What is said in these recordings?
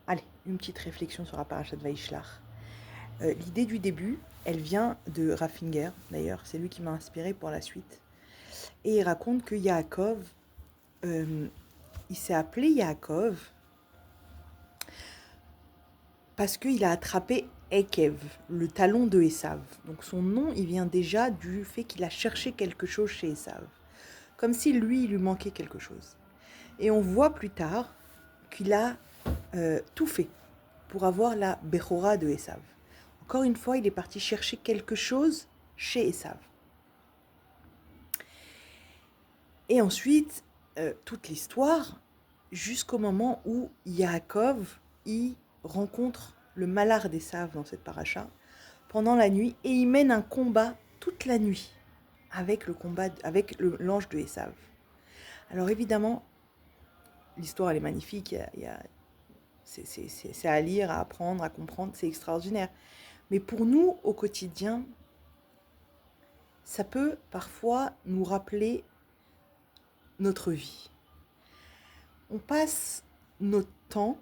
Allez, une petite réflexion sur la paracha de Vaïshlach. L'idée du début, elle vient de Raffinger, d'ailleurs, c'est lui qui m'a inspiré pour la suite. Et il raconte que Yaakov, il s'est appelé Yaakov parce qu'il a attrapé Ekev, le talon de Esav. Donc son nom, il vient déjà du fait qu'il a cherché quelque chose chez Esav. Comme si lui, il lui manquait quelque chose. Et on voit plus tard qu'il a tout fait pour avoir la Bechora de Esav. Encore une fois, il est parti chercher quelque chose chez Esav. Et ensuite, toute l'histoire, jusqu'au moment où Yaakov y rencontre le malheur d'Esav dans cette paracha, pendant la nuit, et il mène un combat toute la nuit avec l'ange de Esav. Alors évidemment, l'histoire elle est magnifique, c'est à lire, à apprendre, à comprendre, c'est extraordinaire. Mais pour nous, au quotidien, ça peut parfois nous rappeler notre vie. On passe notre temps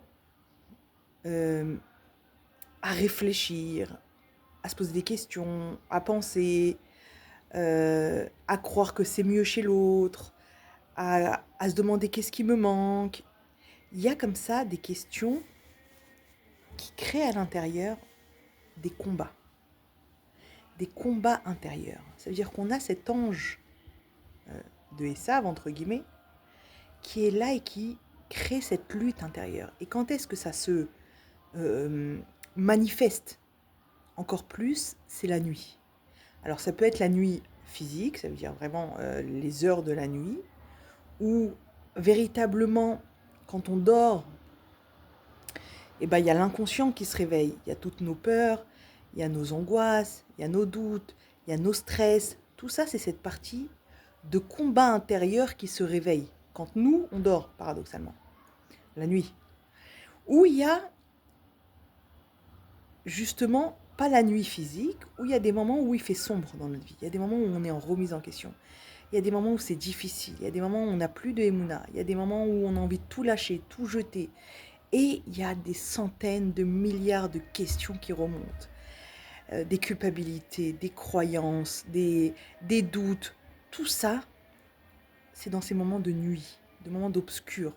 à réfléchir, à se poser des questions, à penser, à croire que c'est mieux chez l'autre, à se demander qu'est-ce qui me manque. Il y a comme ça des questions qui créent à l'intérieur des combats intérieurs. Ça veut dire qu'on a cet ange de Esav, entre guillemets, qui est là et qui crée cette lutte intérieure. Et quand est-ce que ça se manifeste encore plus? C'est la nuit. Alors ça peut être la nuit physique, ça veut dire vraiment les heures de la nuit, où véritablement, quand on dort, il y a l'inconscient qui se réveille. Il y a toutes nos peurs, il y a nos angoisses, il y a nos doutes, il y a nos stress. Tout ça, c'est cette partie de combat intérieur qui se réveille quand nous, on dort, paradoxalement, la nuit. Où il y a, justement, pas la nuit physique, où il y a des moments où il fait sombre dans notre vie. Il y a des moments où on est en remise en question. Il y a des moments où c'est difficile. Il y a des moments où on n'a plus de Emouna. Il y a des moments où on a envie de tout lâcher, tout jeter. Et il y a des centaines de milliards de questions qui remontent. Des culpabilités, des croyances, des doutes. Tout ça, c'est dans ces moments de nuit, de moments d'obscur.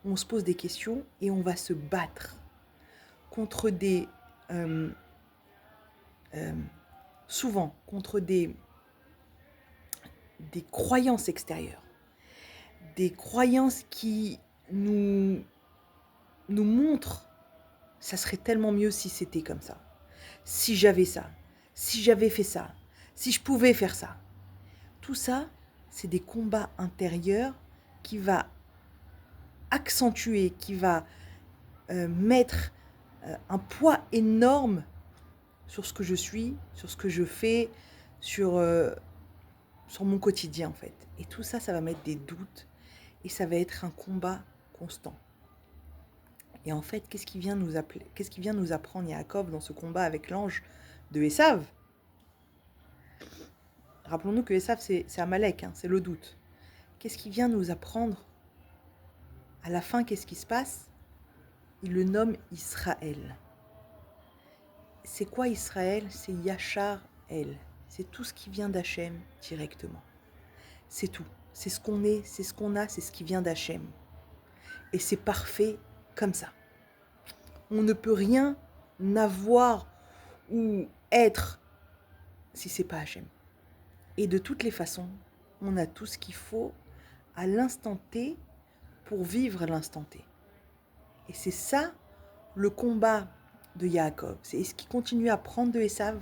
On se pose des questions et on va se battre contre souvent contre des croyances extérieures. Des croyances qui nous montrent ça serait tellement mieux si c'était comme ça. Si j'avais ça, si j'avais fait ça, si je pouvais faire ça. Tout ça, c'est des combats intérieurs qui va accentuer, qui va mettre un poids énorme sur ce que je suis, sur ce que je fais, sur mon quotidien en fait. Et tout ça, ça va mettre des doutes et ça va être un combat constant. Et en fait, qu'est-ce qui vient nous apprendre Yaakov dans ce combat avec l'ange de Esav? Rappelons-nous que Esav, c'est Amalek, c'est le doute. Qu'est-ce qui vient nous apprendre? À la fin, qu'est-ce qui se passe? Il le nomme Israël. C'est quoi Israël? C'est Yachar El. C'est tout ce qui vient d'Hachem directement. C'est tout. C'est ce qu'on est, c'est ce qu'on a, c'est ce qui vient d'Hachem. Et c'est parfait comme ça. On ne peut rien avoir ou être si c'est pas Hachem. Et de toutes les façons, on a tout ce qu'il faut à l'instant T pour vivre l'instant T. Et c'est ça le combat de Yaakov. C'est ce qui continue à prendre de Esav,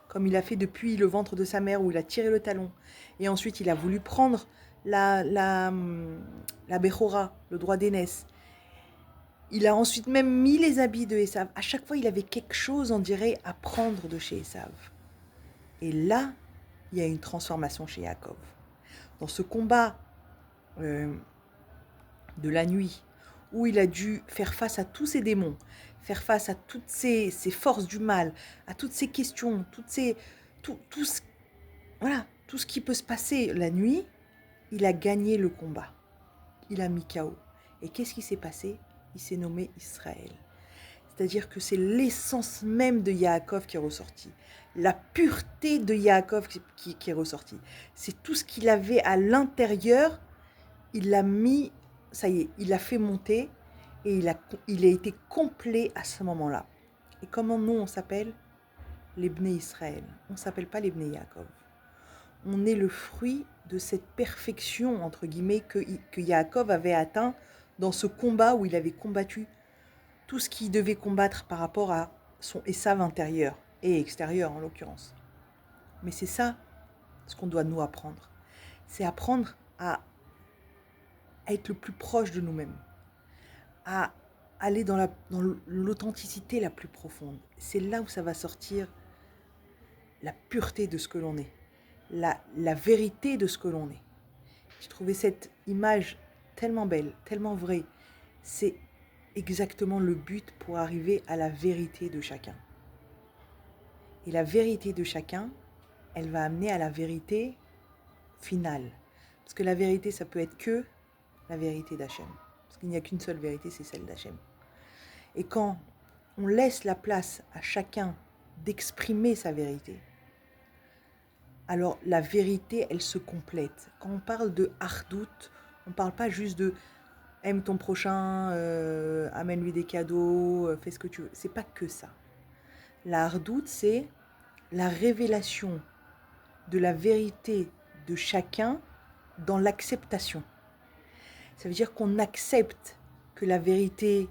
comme il a fait depuis le ventre de sa mère où il a tiré le talon. Et ensuite, il a voulu prendre la Bechora, le droit d'aînesse. Il a ensuite même mis les habits de Esav. À chaque fois, il avait quelque chose, on dirait, à prendre de chez Esav. Et là, il y a une transformation chez Yaakov. Dans ce combat de la nuit, où il a dû faire face à tous ces démons, faire face à toutes ces forces du mal, à toutes ces questions, tout ce qui peut se passer la nuit, il a gagné le combat. Il a mis KO. Et qu'est-ce qui s'est passé? il s'est nommé Israël. C'est-à-dire que c'est l'essence même de Yaakov qui est ressortie. La pureté de Yaakov qui est ressortie. C'est tout ce qu'il avait à l'intérieur, il l'a mis, ça y est, il l'a fait monter et il a été complet à ce moment-là. Et comment nous on s'appelle? Les Bnei Israël. On ne s'appelle pas les Bnei Yaakov. On est le fruit de cette perfection, entre guillemets, que Yaakov avait atteint dans ce combat où il avait combattu tout ce qu'il devait combattre par rapport à son Esav intérieur et extérieur en l'occurrence. Mais c'est ça ce qu'on doit nous apprendre. C'est apprendre à être le plus proche de nous-mêmes, à aller dans l'authenticité la plus profonde. C'est là où ça va sortir la pureté de ce que l'on est, la vérité de ce que l'on est. J'ai trouvé cette image tellement belle, tellement vraie. C'est exactement le but pour arriver à la vérité de chacun. Et la vérité de chacun, elle va amener à la vérité finale. Parce que la vérité, ça peut être que la vérité d'Hachem. Parce qu'il n'y a qu'une seule vérité, c'est celle d'Hachem. Et quand on laisse la place à chacun d'exprimer sa vérité, alors la vérité, elle se complète. Quand on parle de hardout, on ne parle pas juste de aime ton prochain, amène-lui des cadeaux, fais ce que tu veux. C'est pas que ça. La hardout, c'est la révélation de la vérité de chacun dans l'acceptation. Ça veut dire qu'on accepte que la vérité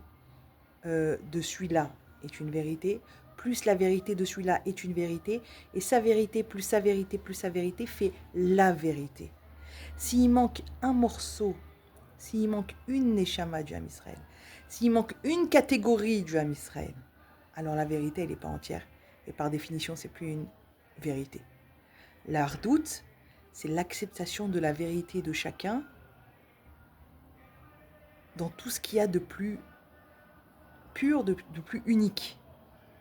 de celui-là est une vérité, plus la vérité de celui-là est une vérité, et sa vérité plus sa vérité plus sa vérité fait la vérité. S'il manque un morceau, s'il manque une neshama du Ham Israël, s'il manque une catégorie du Ham Israël, alors la vérité, elle n'est pas entière, et par définition, c'est plus une vérité. La hardout, c'est l'acceptation de la vérité de chacun dans tout ce qu'il y a de plus pur, de plus unique.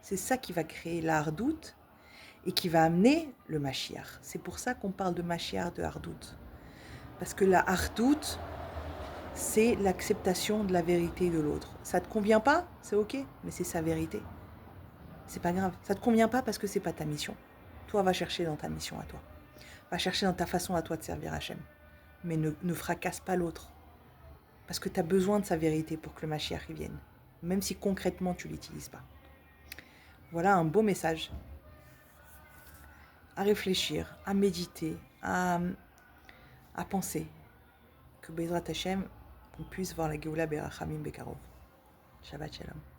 C'est ça qui va créer la hardout et qui va amener le Mashiach. C'est pour ça qu'on parle de Mashiach, de hardout. Parce que la hardout, c'est l'acceptation de la vérité de l'autre. Ça te convient pas? C'est ok, mais c'est sa vérité. C'est pas grave. Ça te convient pas parce que c'est pas ta mission. Toi, va chercher dans ta mission à toi. Va chercher dans ta façon à toi de servir Hachem. Mais ne fracasse pas l'autre. Parce que tu as besoin de sa vérité pour que le Mashiach y vienne. Même si concrètement tu l'utilises pas. Voilà un beau message à réfléchir, à méditer, à penser. Que Bezrat Hachem, on puisse voir la Geoula Berachamim Bekarov. Shabbat Shalom.